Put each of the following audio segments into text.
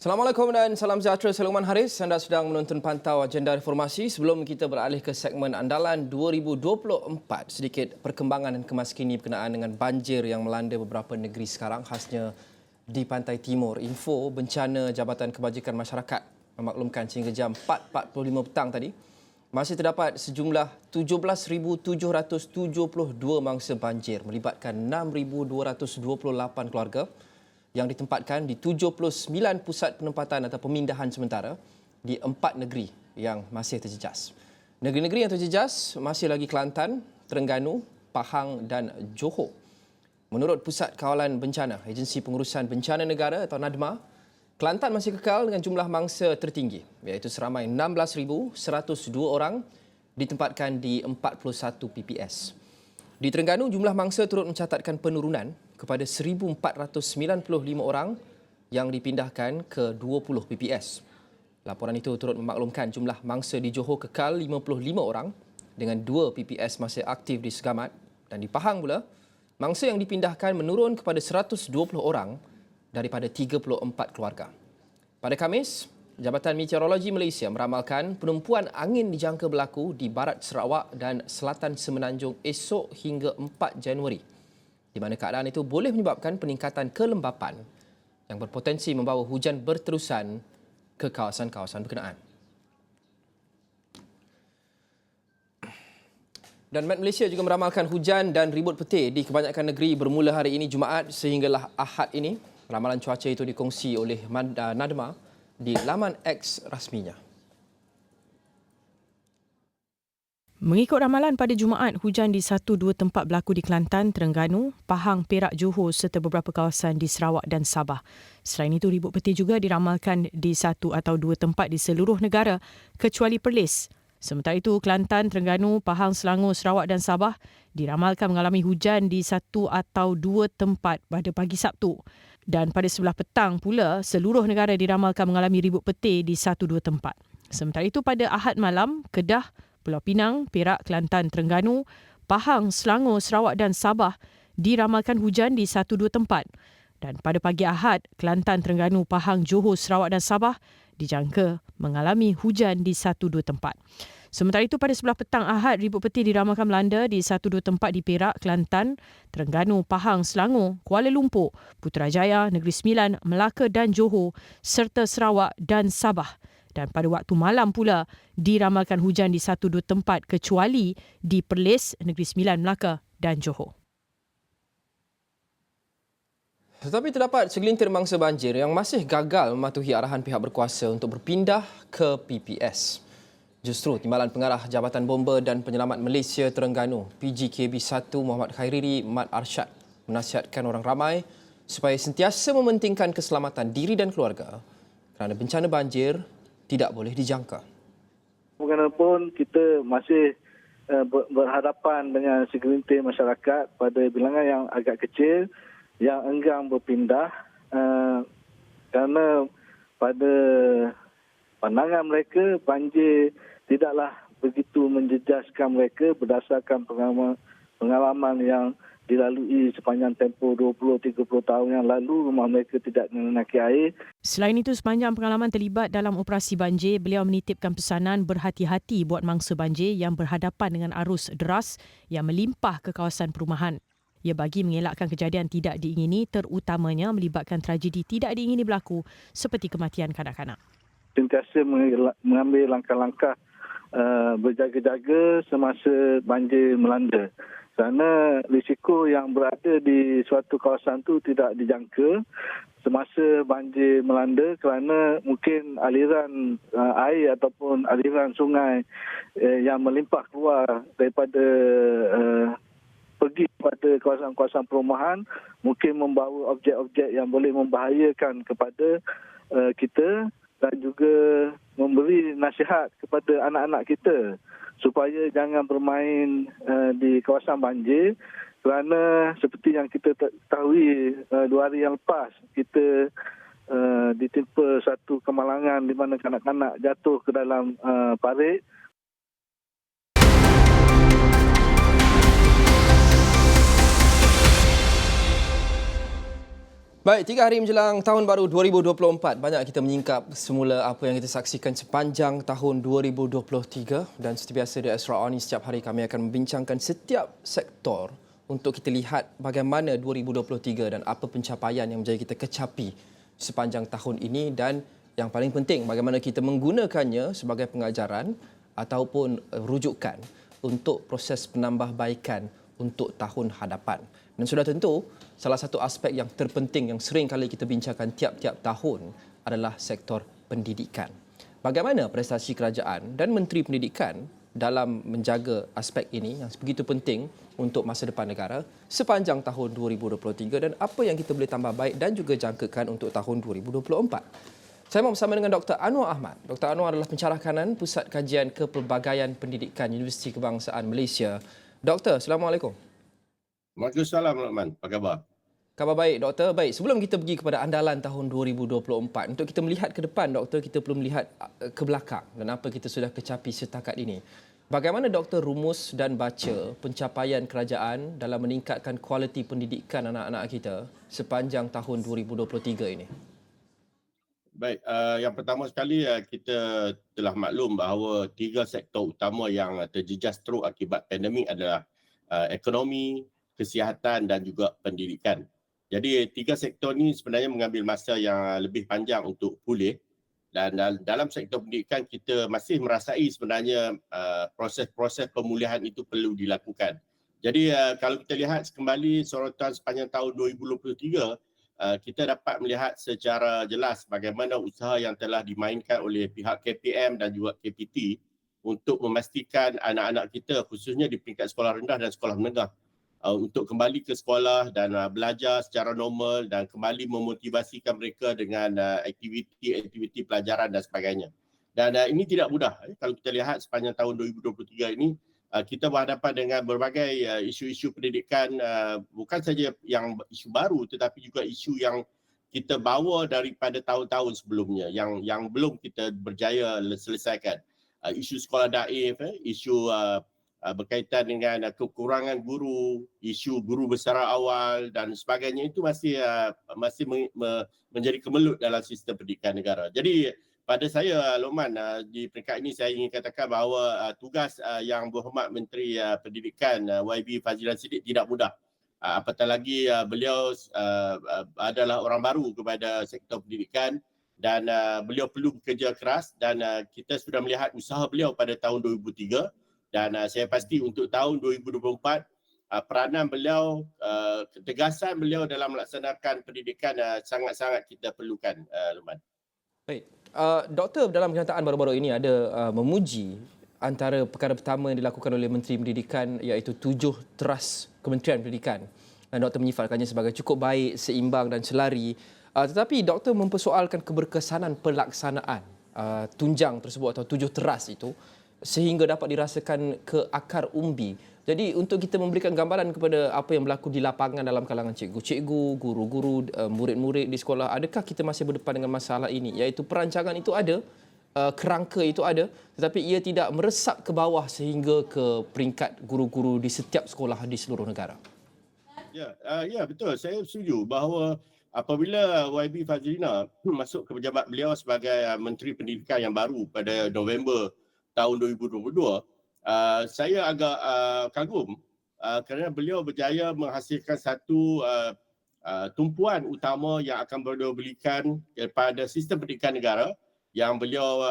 Assalamualaikum dan salam sejahtera. Saya Luqman Haris. Anda sedang menonton Pantau Agenda Reformasi. Sebelum kita beralih ke segmen andalan 2024, sedikit perkembangan dan kemaskini berkenaan dengan banjir yang melanda beberapa negeri sekarang, khasnya di Pantai Timur. Info bencana Jabatan Kebajikan Masyarakat memaklumkan sehingga jam 4.45 petang tadi, masih terdapat sejumlah 17,772 mangsa banjir melibatkan 6,228 keluarga yang ditempatkan di 79 pusat penempatan atau pemindahan sementara di 4 negeri yang masih terjejas. Negeri-negeri yang terjejas masih lagi Kelantan, Terengganu, Pahang dan Johor. Menurut Pusat Kawalan Bencana, Agensi Pengurusan Bencana Negara atau NADMA, Kelantan masih kekal dengan jumlah mangsa tertinggi, iaitu seramai 16,102 orang ditempatkan di 41 PPS. Di Terengganu, jumlah mangsa turut mencatatkan penurunan kepada 1,495 orang yang dipindahkan ke 20 PPS. Laporan itu turut memaklumkan jumlah mangsa di Johor kekal 55 orang dengan 2 PPS masih aktif di Segamat, dan di Pahang pula, mangsa yang dipindahkan menurun kepada 120 orang daripada 34 keluarga. Pada Khamis, Jabatan Meteorologi Malaysia meramalkan penumpuan angin dijangka berlaku di barat Sarawak dan selatan Semenanjung esok hingga 4 Januari, di mana keadaan itu boleh menyebabkan peningkatan kelembapan yang berpotensi membawa hujan berterusan ke kawasan-kawasan berkenaan. Dan Met Malaysia juga meramalkan hujan dan ribut petir di kebanyakan negeri bermula hari ini Jumaat sehinggalah Ahad ini. Ramalan cuaca itu dikongsi oleh NADMA di laman X rasminya. Mengikut ramalan pada Jumaat, hujan di 1-2 tempat berlaku di Kelantan, Terengganu, Pahang, Perak, Johor serta beberapa kawasan di Sarawak dan Sabah. Selain itu, ribut petir juga diramalkan di 1 atau 2 tempat di seluruh negara kecuali Perlis. Sementara itu, Kelantan, Terengganu, Pahang, Selangor, Sarawak dan Sabah diramalkan mengalami hujan di 1 atau 2 tempat pada pagi Sabtu. Dan pada sebelah petang pula, seluruh negara diramalkan mengalami ribut petir di 1-2 tempat. Sementara itu, pada Ahad malam, Kedah, Pulau Pinang, Perak, Kelantan, Terengganu, Pahang, Selangor, Sarawak dan Sabah diramalkan hujan di 1-2 tempat. Dan pada pagi Ahad, Kelantan, Terengganu, Pahang, Johor, Sarawak dan Sabah dijangka mengalami hujan di 1-2 tempat. Sementara itu, pada sebelah petang Ahad, ribut petir diramalkan melanda di 1-2 tempat di Perak, Kelantan, Terengganu, Pahang, Selangor, Kuala Lumpur, Putrajaya, Negeri Sembilan, Melaka dan Johor serta Sarawak dan Sabah. Dan pada waktu malam pula diramalkan hujan di 1-2 tempat kecuali di Perlis, Negeri Sembilan, Melaka dan Johor. Tetapi terdapat segelintir mangsa banjir yang masih gagal mematuhi arahan pihak berkuasa untuk berpindah ke PPS. Justru Timbalan Pengarah Jabatan Bomba dan Penyelamat Malaysia Terengganu, PGKB1 Muhammad Khairiri Mat Arsyad menasihatkan orang ramai supaya sentiasa mementingkan keselamatan diri dan keluarga kerana bencana banjir tidak boleh dijangka. Bagaimanapun kita masih berhadapan dengan segelintir masyarakat pada bilangan yang agak kecil yang enggan berpindah kerana pada pandangan mereka banjir tidaklah begitu menjejaskan mereka berdasarkan pengalaman yang dilalui sepanjang tempoh 20-30 tahun yang lalu. Rumah mereka tidak mengenaki air. Selain itu, sepanjang pengalaman terlibat dalam operasi banjir, beliau menitipkan pesanan berhati-hati buat mangsa banjir yang berhadapan dengan arus deras yang melimpah ke kawasan perumahan. Ia bagi mengelakkan kejadian tidak diingini, terutamanya melibatkan tragedi tidak diingini berlaku seperti kematian kanak-kanak. Sentiasa mengambil langkah-langkah berjaga-jaga semasa banjir melanda. Kerana risiko yang berada di suatu kawasan itu tidak dijangka semasa banjir melanda kerana mungkin aliran air ataupun aliran sungai yang melimpah keluar daripada pergi pada kawasan-kawasan perumahan mungkin membawa objek-objek yang boleh membahayakan kepada kita dan juga memberi nasihat kepada anak-anak kita supaya jangan bermain di kawasan banjir kerana seperti yang kita ketahui 2 hari yang lepas kita ditimpa satu kemalangan di mana kanak-kanak jatuh ke dalam parit. Baik, 3 hari menjelang tahun baru 2024, banyak kita menyingkap semula apa yang kita saksikan sepanjang tahun 2023 dan seperti biasa di Asra On setiap hari kami akan membincangkan setiap sektor untuk kita lihat bagaimana 2023 dan apa pencapaian yang menjadi kita kecapi sepanjang tahun ini dan yang paling penting bagaimana kita menggunakannya sebagai pengajaran ataupun rujukan untuk proses penambahbaikan untuk tahun hadapan. Dan sudah tentu, salah satu aspek yang terpenting yang sering kali kita bincangkan tiap-tiap tahun adalah sektor pendidikan. Bagaimana prestasi kerajaan dan Menteri Pendidikan dalam menjaga aspek ini yang begitu penting untuk masa depan negara sepanjang tahun 2023 dan apa yang kita boleh tambah baik dan juga jangkakan untuk tahun 2024. Saya mau bersama dengan Dr. Anwar Ahmad. Dr. Anwar adalah pencarah kanan Pusat Kajian Kepelbagaian Pendidikan Universiti Kebangsaan Malaysia. Doktor, Assalamualaikum. Waalaikumsalam, Rahman. Apa khabar? Khabar baik, Doktor. Baik, sebelum kita pergi kepada andalan tahun 2024, untuk kita melihat ke depan, Doktor, kita perlu melihat ke belakang dan apa kita sudah kecapi setakat ini. Bagaimana Doktor rumus dan baca pencapaian kerajaan dalam meningkatkan kualiti pendidikan anak-anak kita sepanjang tahun 2023 ini? Baik, yang pertama sekali kita telah maklum bahawa 3 sektor utama yang terjejas teruk akibat pandemik adalah ekonomi, kesihatan dan juga pendidikan. Jadi 3 sektor ini sebenarnya mengambil masa yang lebih panjang untuk pulih dan dalam sektor pendidikan kita masih merasai sebenarnya proses-proses pemulihan itu perlu dilakukan. Jadi kalau kita lihat kembali sorotan sepanjang tahun 2023, kita dapat melihat secara jelas bagaimana usaha yang telah dimainkan oleh pihak KPM dan juga KPT untuk memastikan anak-anak kita khususnya di peringkat sekolah rendah dan sekolah menengah untuk kembali ke sekolah dan belajar secara normal dan kembali memotivasikan mereka dengan aktiviti-aktiviti pelajaran dan sebagainya. Dan ini tidak mudah. Kalau kita lihat sepanjang tahun 2023 ini, kita berhadapan dengan berbagai isu-isu pendidikan, bukan saja yang isu baru tetapi juga isu yang kita bawa daripada tahun-tahun sebelumnya yang belum kita berjaya selesaikan. Isu sekolah daif, isu berkaitan dengan kekurangan guru, isu guru bersara awal dan sebagainya itu masih menjadi kemelut dalam sistem pendidikan negara. Jadi pada saya, Lokman, di peringkat ini saya ingin katakan bahawa tugas yang berhormat Menteri Pendidikan YB Fazliddin Siddiq tidak mudah. Apatah lagi beliau adalah orang baru kepada sektor pendidikan dan beliau perlu bekerja keras dan kita sudah melihat usaha beliau pada tahun 2003 dan saya pasti untuk tahun 2024 peranan beliau, ketegasan beliau dalam melaksanakan pendidikan sangat-sangat kita perlukan, Lokman. Baik. Doktor dalam kenyataan baru-baru ini ada memuji antara perkara pertama yang dilakukan oleh Menteri Pendidikan iaitu 7 teras Kementerian Pendidikan. Dan Doktor menyifatkannya sebagai cukup baik, seimbang dan selari. Tetapi Doktor mempersoalkan keberkesanan pelaksanaan tunjang tersebut atau 7 teras itu sehingga dapat dirasakan ke akar umbi. Jadi untuk kita memberikan gambaran kepada apa yang berlaku di lapangan dalam kalangan cikgu-cikgu, guru-guru, murid-murid di sekolah, adakah kita masih berdepan dengan masalah ini? Iaitu perancangan itu ada, kerangka itu ada, tetapi ia tidak meresap ke bawah sehingga ke peringkat guru-guru di setiap sekolah di seluruh negara. Ya, betul. Saya setuju bahawa apabila YB Fazliddin masuk ke pejabat beliau sebagai Menteri Pendidikan yang baru pada November tahun 2022, saya agak kagum kerana beliau berjaya menghasilkan satu tumpuan utama yang akan beliau berikan kepada sistem pendidikan negara yang beliau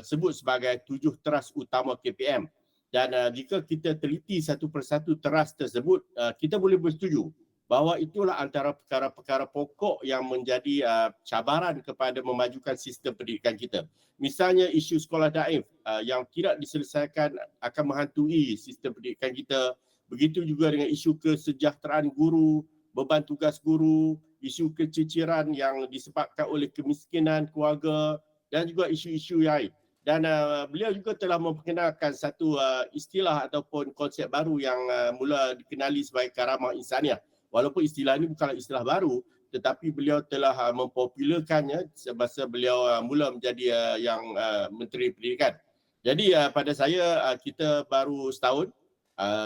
sebut sebagai 7 teras utama KPM. Dan jika kita teliti satu persatu teras tersebut, kita boleh bersetuju bahawa itulah antara perkara-perkara pokok yang menjadi cabaran kepada memajukan sistem pendidikan kita. Misalnya isu sekolah daif yang tidak diselesaikan akan menghantui sistem pendidikan kita. Begitu juga dengan isu kesejahteraan guru, beban tugas guru, isu keciciran yang disebabkan oleh kemiskinan keluarga dan juga isu-isu lain. Dan beliau juga telah memperkenalkan satu istilah ataupun konsep baru yang mula dikenali sebagai karamah insaniah. Walaupun istilah ini bukanlah istilah baru, tetapi beliau telah mempopularkannya semasa beliau mula menjadi yang Menteri Pendidikan. Jadi pada saya kita baru setahun,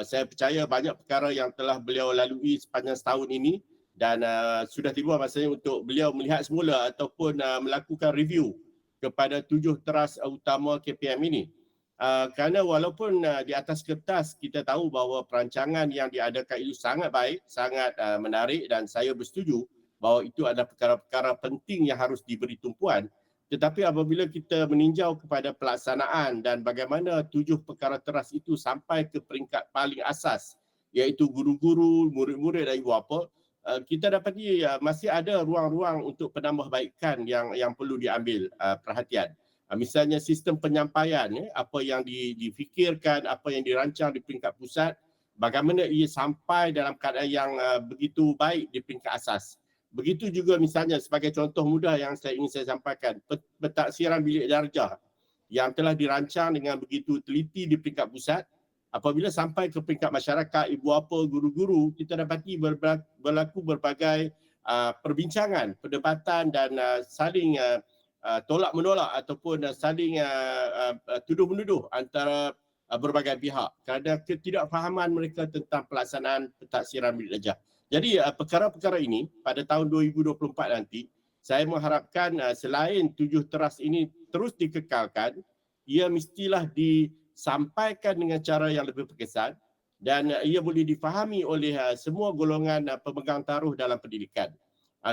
saya percaya banyak perkara yang telah beliau lalui sepanjang setahun ini dan sudah tiba masanya untuk beliau melihat semula ataupun melakukan review kepada 7 teras utama KPM ini. Kerana walaupun di atas kertas kita tahu bahawa perancangan yang diadakan itu sangat baik, sangat menarik dan saya bersetuju bahawa itu adalah perkara-perkara penting yang harus diberi tumpuan. Tetapi apabila kita meninjau kepada pelaksanaan dan bagaimana 7 perkara teras itu sampai ke peringkat paling asas, iaitu guru-guru, murid-murid dan ibu bapa, kita dapati masih ada ruang-ruang untuk penambahbaikan yang perlu diambil perhatian. Misalnya sistem penyampaian, apa yang difikirkan, apa yang dirancang di peringkat pusat, bagaimana ia sampai dalam keadaan yang begitu baik di peringkat asas. Begitu juga misalnya sebagai contoh mudah yang ingin saya sampaikan, pentaksiran bilik darjah yang telah dirancang dengan begitu teliti di peringkat pusat, apabila sampai ke peringkat masyarakat, ibu bapa, guru-guru, kita dapati berlaku berbagai perbincangan, perdebatan dan saling tolak-menolak ataupun saling tuduh-menuduh antara berbagai pihak kerana ketidakfahaman mereka tentang pelaksanaan pentaksiran bilik darjah. Jadi perkara-perkara ini pada tahun 2024 nanti, saya mengharapkan selain 7 teras ini terus dikekalkan, ia mestilah disampaikan dengan cara yang lebih berkesan dan ia boleh difahami oleh semua golongan pemegang taruh dalam pendidikan.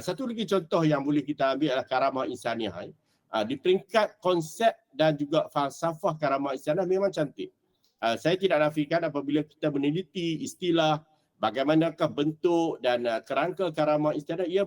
Satu lagi contoh yang boleh kita ambil adalah karamah insaniah. Di peringkat konsep dan juga falsafah karamah insaniah memang cantik. Saya tidak nafikan apabila kita meneliti istilah, bagaimanakah bentuk dan kerangka karamah insaniah, ia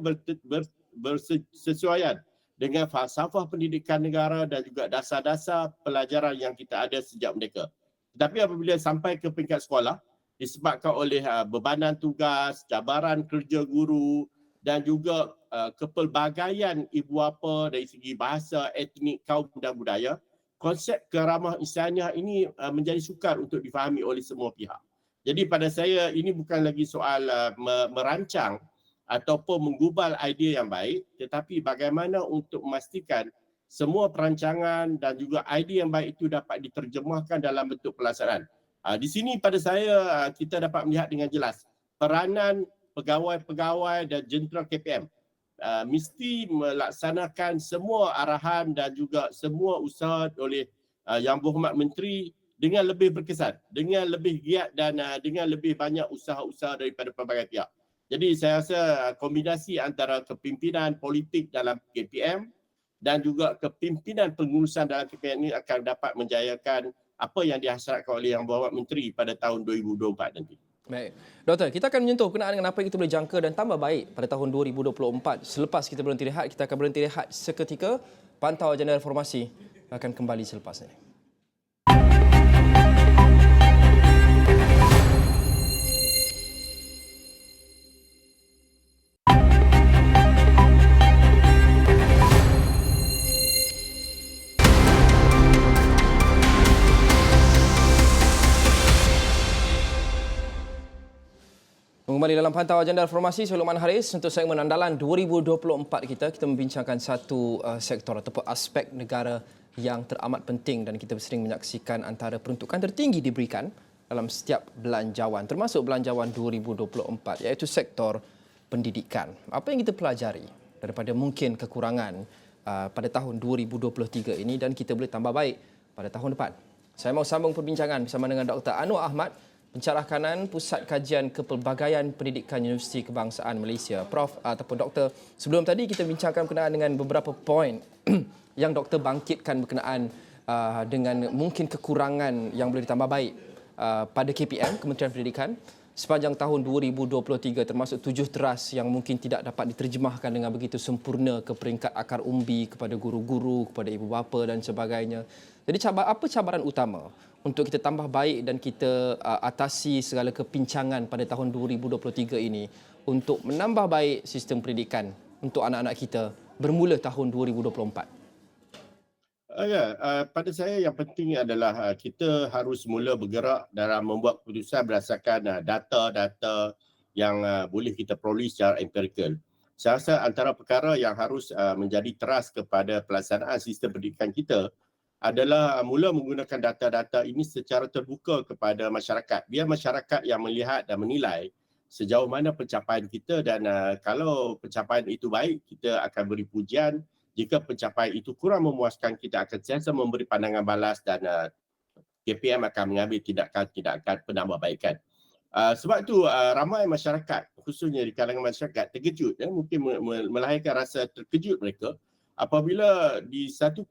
bersesuaian dengan falsafah pendidikan negara dan juga dasar-dasar pelajaran yang kita ada sejak merdeka. Tetapi apabila sampai ke peringkat sekolah, disebabkan oleh bebanan tugas, cabaran kerja guru dan juga kepelbagaian ibu bapa dari segi bahasa, etnik, kaum dan budaya, konsep karamah insaniah ini menjadi sukar untuk difahami oleh semua pihak. Jadi pada saya ini bukan lagi soal merancang ataupun menggubal idea yang baik, tetapi bagaimana untuk memastikan semua perancangan dan juga idea yang baik itu dapat diterjemahkan dalam bentuk pelaksanaan. Di sini pada saya kita dapat melihat dengan jelas peranan pegawai-pegawai dan jentera KPM mesti melaksanakan semua arahan dan juga semua usaha oleh Yang Berhormat Menteri dengan lebih berkesan, dengan lebih giat dan dengan lebih banyak usaha-usaha daripada pelbagai pihak. Jadi saya rasa kombinasi antara kepimpinan politik dalam KPM dan juga kepimpinan pengurusan dalam KPM ini akan dapat menjayakan apa yang dihasratkan oleh Yang Berhormat Menteri pada tahun 2024 nanti. Baik. Doktor, kita akan menyentuh berkenaan dengan apa yang kita boleh jangka dan tambah baik pada tahun 2024. Selepas kita berhenti rehat, kita akan berhenti rehat seketika. Pantau agenda reformasi akan kembali selepas ini. Kembali dalam pantau agenda reformasi, saya Luqman Haris. Untuk segmen andalan 2024 kita membincangkan satu sektor ataupun aspek negara yang teramat penting dan kita sering menyaksikan antara peruntukan tertinggi diberikan dalam setiap belanjawan, termasuk belanjawan 2024, iaitu sektor pendidikan. Apa yang kita pelajari daripada mungkin kekurangan pada tahun 2023 ini dan kita boleh tambah baik pada tahun depan? Saya mau sambung perbincangan bersama dengan Dr. Anwar Ahmad, Pencarah Kanan Pusat Kajian Kepelbagaian Pendidikan Universiti Kebangsaan Malaysia. Prof ataupun Doktor, sebelum tadi kita bincangkan berkenaan dengan beberapa poin yang Doktor bangkitkan berkenaan dengan mungkin kekurangan yang boleh ditambah baik pada KPM, Kementerian Pendidikan, sepanjang tahun 2023, termasuk 7 teras yang mungkin tidak dapat diterjemahkan dengan begitu sempurna ke peringkat akar umbi kepada guru-guru, kepada ibu bapa dan sebagainya. Jadi apa cabaran utama untuk kita tambah baik dan kita atasi segala kepincangan pada tahun 2023 ini untuk menambah baik sistem pendidikan untuk anak-anak kita bermula tahun 2024? Pada saya yang penting adalah kita harus mula bergerak dalam membuat keputusan berdasarkan data-data yang boleh kita peroleh secara empirikal. Saya rasa antara perkara yang harus menjadi teras kepada pelaksanaan sistem pendidikan kita adalah mula menggunakan data-data ini secara terbuka kepada masyarakat. Biar masyarakat yang melihat dan menilai sejauh mana pencapaian kita dan kalau pencapaian itu baik, kita akan beri pujian. Jika pencapaian itu kurang memuaskan, kita akan sentiasa memberi pandangan balas dan KPM akan mengambil tindakan penambahbaikan. Sebab itu ramai masyarakat, khususnya di kalangan masyarakat, terkejut, mungkin melahirkan rasa terkejut mereka apabila di satu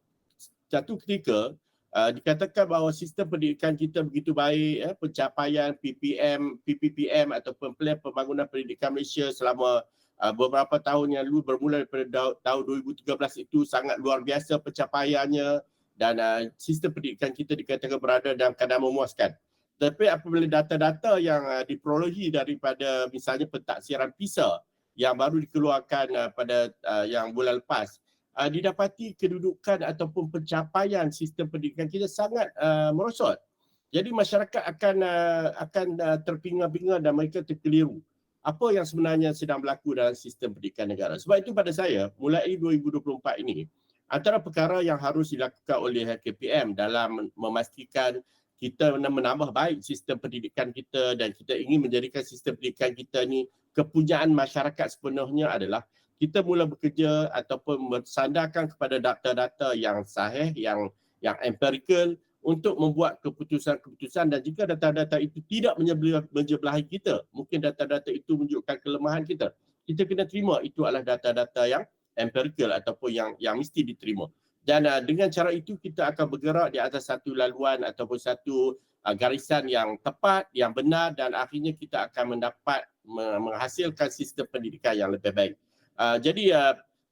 ketika dikatakan bahawa sistem pendidikan kita begitu baik, pencapaian PPPM ataupun Plan Pembangunan Pendidikan Malaysia selama beberapa tahun yang lalu bermula daripada tahun 2013 itu sangat luar biasa pencapaiannya dan sistem pendidikan kita dikatakan berada dalam keadaan memuaskan. Tapi apabila data-data yang diperolehi daripada misalnya pentaksiran PISA yang baru dikeluarkan pada yang bulan lepas, didapati kedudukan ataupun pencapaian sistem pendidikan kita sangat merosot. Jadi masyarakat akan terpinga-pinga dan mereka terkeliru. Apa yang sebenarnya sedang berlaku dalam sistem pendidikan negara. Sebab itu pada saya, mulai 2024 ini, antara perkara yang harus dilakukan oleh KPM dalam memastikan kita menambah baik sistem pendidikan kita dan kita ingin menjadikan sistem pendidikan kita ni kepunyaan masyarakat sepenuhnya adalah kita mula bekerja ataupun bersandarkan kepada data-data yang sahih, yang empirical untuk membuat keputusan-keputusan dan jika data-data itu tidak menjebelahi kita, mungkin data-data itu menunjukkan kelemahan kita kena terima itu adalah data-data yang empirical ataupun yang mesti diterima. Dan dengan cara itu kita akan bergerak di atas satu laluan ataupun satu garisan yang tepat, yang benar dan akhirnya kita akan mendapat menghasilkan sistem pendidikan yang lebih baik. Jadi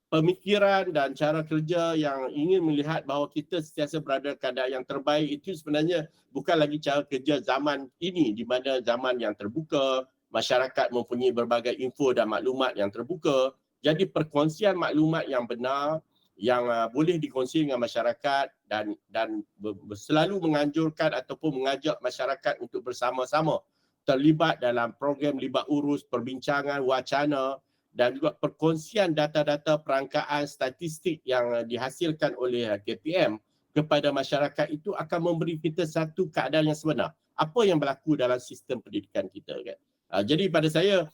pemikiran dan cara kerja yang ingin melihat bahawa kita sentiasa berada keadaan yang terbaik itu sebenarnya bukan lagi cara kerja zaman ini di mana zaman yang terbuka, masyarakat mempunyai berbagai info dan maklumat yang terbuka. Jadi perkongsian maklumat yang benar yang boleh dikongsi dengan masyarakat dan selalu menganjurkan ataupun mengajak masyarakat untuk bersama-sama terlibat dalam program libat urus, perbincangan, wacana dan juga perkongsian data-data perangkaan statistik yang dihasilkan oleh KPM kepada masyarakat itu akan memberi kita satu keadaan yang sebenar. Apa yang berlaku dalam sistem pendidikan kita kan? Jadi pada saya,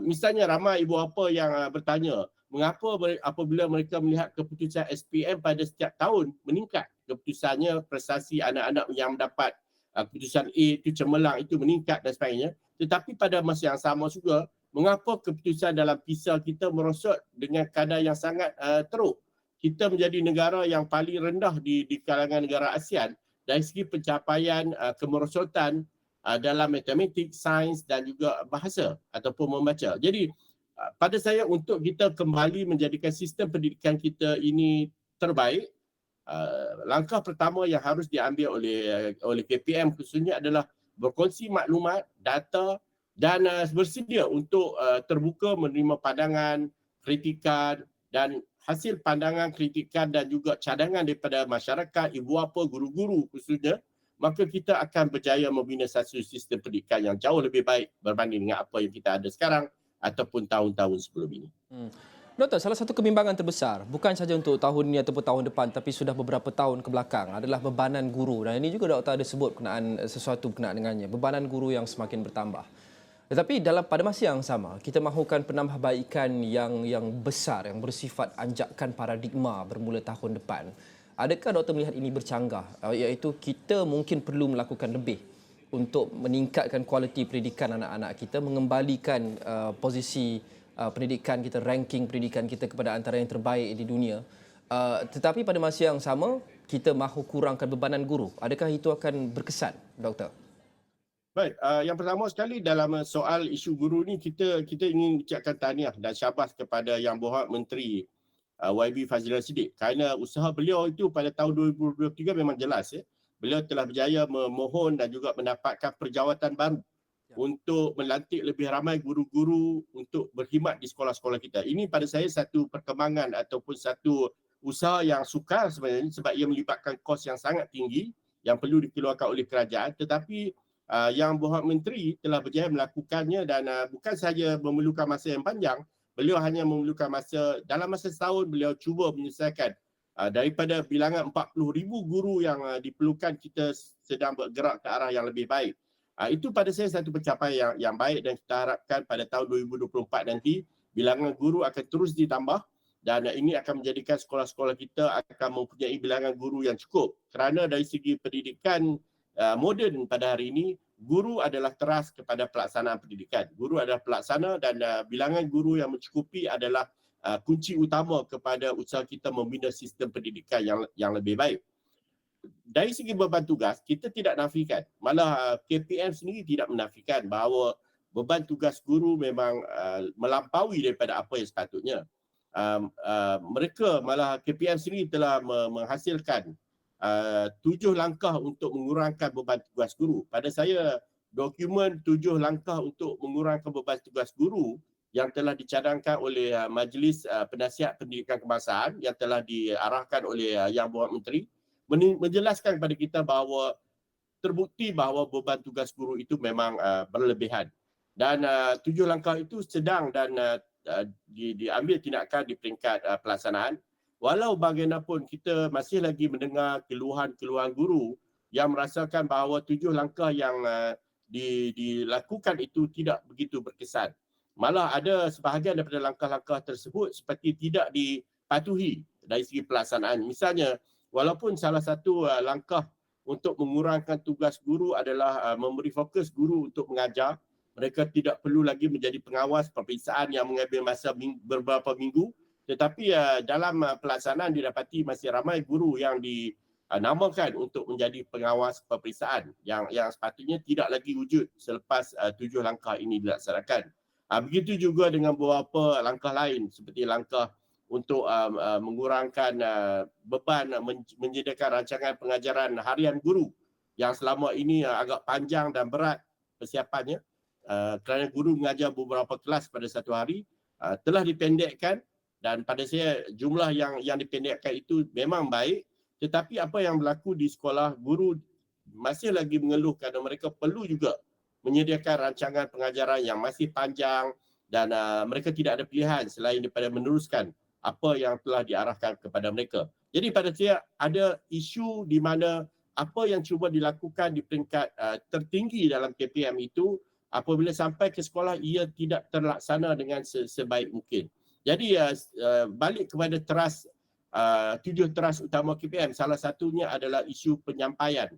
misalnya ramai ibu bapa yang bertanya, mengapa apabila mereka melihat keputusan SPM pada setiap tahun meningkat, keputusannya prestasi anak-anak yang mendapat keputusan A itu cemerlang, itu meningkat dan sebagainya. Tetapi pada masa yang sama juga, mengapa keputusan dalam PISA kita merosot dengan kadar yang sangat teruk? Kita menjadi negara yang paling rendah di kalangan negara ASEAN dari segi pencapaian kemerosotan dalam matematik, sains dan juga bahasa ataupun membaca. Jadi pada saya untuk kita kembali menjadikan sistem pendidikan kita ini terbaik, langkah pertama yang harus diambil oleh KPM khususnya adalah berkongsi maklumat, data dan bersedia untuk terbuka menerima pandangan, kritikan dan hasil pandangan, kritikan dan juga cadangan daripada masyarakat, ibu bapa, guru-guru khususnya, maka kita akan berjaya membina satu sistem pendidikan yang jauh lebih baik berbanding dengan apa yang kita ada sekarang ataupun tahun-tahun sebelum ini. Doktor, salah satu kebimbangan terbesar bukan saja untuk tahun ini ataupun tahun depan tapi sudah beberapa tahun ke belakang adalah bebanan guru. Dan ini juga doktor ada sebut sesuatu berkenaan dengannya, bebanan guru yang semakin bertambah. Tetapi pada masa yang sama, kita mahukan penambahbaikan yang besar yang bersifat anjakan paradigma bermula tahun depan. Adakah doktor melihat ini bercanggah, iaitu kita mungkin perlu melakukan lebih untuk meningkatkan kualiti pendidikan anak-anak kita, mengembalikan posisi pendidikan kita, ranking pendidikan kita kepada antara yang terbaik di dunia. Tetapi pada masa yang sama, kita mahu kurangkan bebanan guru. Adakah itu akan berkesan, doktor? Baik, yang pertama sekali dalam soal isu guru ni kita ingin ucapkan tahniah dan syabas kepada Yang Berhormat Menteri YB Fazlin Siddiq kerana usaha beliau itu pada tahun 2023 memang jelas. Beliau telah berjaya memohon dan juga mendapatkan perjawatan baru untuk melantik lebih ramai guru-guru untuk berkhidmat di sekolah-sekolah kita. Ini pada saya satu perkembangan ataupun satu usaha yang sukar sebenarnya sebab ia melibatkan kos yang sangat tinggi yang perlu dikeluarkan oleh kerajaan, tetapi Yang Berhormat Menteri telah berjaya melakukannya dan bukan sahaja memerlukan masa yang panjang, beliau hanya memerlukan dalam masa setahun beliau cuba menyelesaikan daripada bilangan 40,000 guru yang diperlukan, kita sedang bergerak ke arah yang lebih baik. Itu pada saya satu pencapaian yang baik dan kita harapkan pada tahun 2024 nanti bilangan guru akan terus ditambah dan ini akan menjadikan sekolah-sekolah kita akan mempunyai bilangan guru yang cukup. Kerana dari segi pendidikan moden pada hari ini, guru adalah teras kepada pelaksanaan pendidikan. Guru adalah pelaksana dan bilangan guru yang mencukupi adalah kunci utama kepada usaha kita membina sistem pendidikan yang lebih baik. Dari segi beban tugas, kita tidak nafikan. Malah KPM sendiri tidak menafikan bahawa beban tugas guru memang melampaui daripada apa yang sepatutnya. Mereka malah KPM sendiri telah menghasilkan 7 langkah untuk mengurangkan beban tugas guru. Pada saya, dokumen 7 langkah untuk mengurangkan beban tugas guru yang telah dicadangkan oleh Majlis Penasihat Pendidikan Kebangsaan yang telah diarahkan oleh Yang Berhormat Menteri menjelaskan kepada kita bahawa terbukti bahawa beban tugas guru itu memang berlebihan. Dan 7 langkah itu sedang dan diambil tindakan di peringkat pelaksanaan. Walau bagaimanapun kita masih lagi mendengar keluhan-keluhan guru yang merasakan bahawa 7 langkah yang dilakukan itu tidak begitu berkesan. Malah ada sebahagian daripada langkah-langkah tersebut seperti tidak dipatuhi dari segi pelaksanaan. Misalnya, walaupun salah satu langkah untuk mengurangkan tugas guru adalah memberi fokus guru untuk mengajar, mereka tidak perlu lagi menjadi pengawas peperiksaan yang mengambil masa beberapa minggu, tetapi dalam pelaksanaan didapati masih ramai guru yang dinamakan untuk menjadi pengawas peperiksaan yang sepatutnya tidak lagi wujud selepas 7 langkah ini dilaksanakan. Begitu juga dengan beberapa langkah lain seperti langkah untuk mengurangkan beban menyediakan rancangan pengajaran harian guru yang selama ini agak panjang dan berat persiapannya kerana guru mengajar beberapa kelas pada satu hari telah dipendekkan dan pada saya jumlah yang dipendekkan itu memang baik, tetapi apa yang berlaku di sekolah guru masih lagi mengeluh kerana mereka perlu juga menyediakan rancangan pengajaran yang masih panjang dan mereka tidak ada pilihan selain daripada meneruskan apa yang telah diarahkan kepada mereka. Jadi pada saya ada isu di mana apa yang cuba dilakukan di peringkat tertinggi dalam KPM itu apabila sampai ke sekolah ia tidak terlaksana dengan sebaik mungkin. Jadi balik kepada teras 7 teras utama KPM, salah satunya adalah isu penyampaian,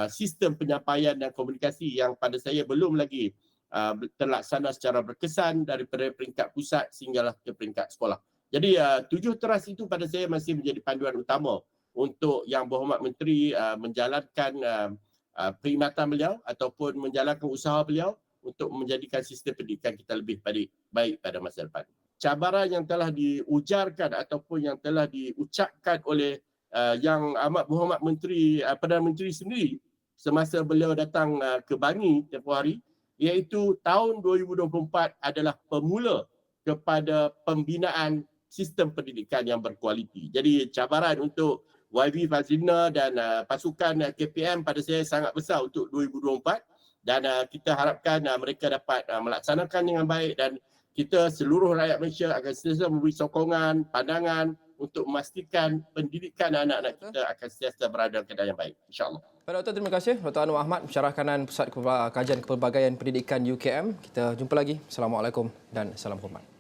sistem penyampaian dan komunikasi yang pada saya belum lagi terlaksana secara berkesan daripada peringkat pusat sehinggalah ke peringkat sekolah. Jadi 7 teras itu pada saya masih menjadi panduan utama untuk Yang Berhormat Menteri menjalankan perkhidmatan beliau ataupun menjalankan usaha beliau untuk menjadikan sistem pendidikan kita lebih baik pada masa depan. Cabaran yang telah diujarkan ataupun yang telah diucapkan oleh Yang Amat Berhormat Menteri Perdana Menteri sendiri semasa beliau datang ke Bangi tempoh hari, iaitu tahun 2024 adalah pemula kepada pembinaan sistem pendidikan yang berkualiti. Jadi cabaran untuk YB Fazlina dan pasukan KPM pada saya sangat besar untuk 2024 dan kita harapkan mereka dapat melaksanakan dengan baik dan kita seluruh rakyat Malaysia akan sentiasa memberi sokongan, pandangan untuk memastikan pendidikan anak-anak kita akan sentiasa berada dalam keadaan yang baik. InsyaAllah. Pak Dr. terima kasih. Dr. Anwar Ahmad, Pensyarah Kanan Pusat Kajian Kepelbagaian Pendidikan UKM. Kita jumpa lagi. Assalamualaikum dan salam hormat.